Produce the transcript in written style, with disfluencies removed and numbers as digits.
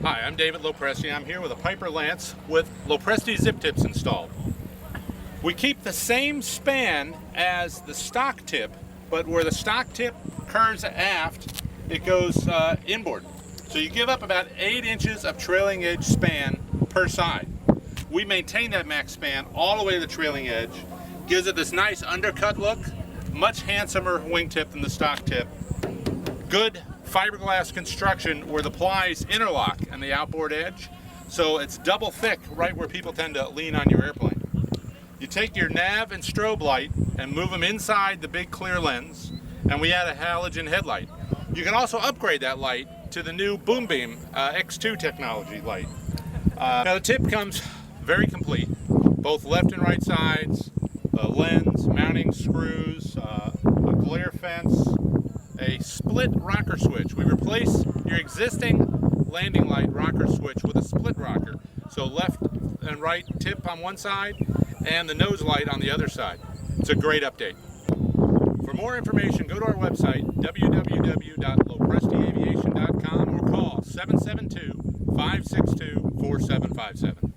Hi, I'm David LoPresti. I'm here with a Piper Lance with LoPresti Zip Tips installed. We keep the same span as the stock tip, but where the stock tip curves aft, it goes inboard. So you give up about 8 inches of trailing edge span per side. We maintain that max span all the way to the trailing edge. Gives it this nice undercut look, much handsomer wingtip than the stock tip. Good fiberglass construction where the plies interlock and the outboard edge, so it's double thick right where people tend to lean on your airplane. You take your nav and strobe light and move them inside the big clear lens, and we add a halogen headlight. You can also upgrade that light to the new Boom Beam X2 technology light. Now the tip comes very complete, both left and right sides, lens, mounting screws, a glare fence, a split rocker switch. We replace your existing landing light rocker switch with a split rocker. So left and right tip on one side and the nose light on the other side. It's a great update. For more information, go to our website, www.loprestiaviation.com, or call 772-562-4757.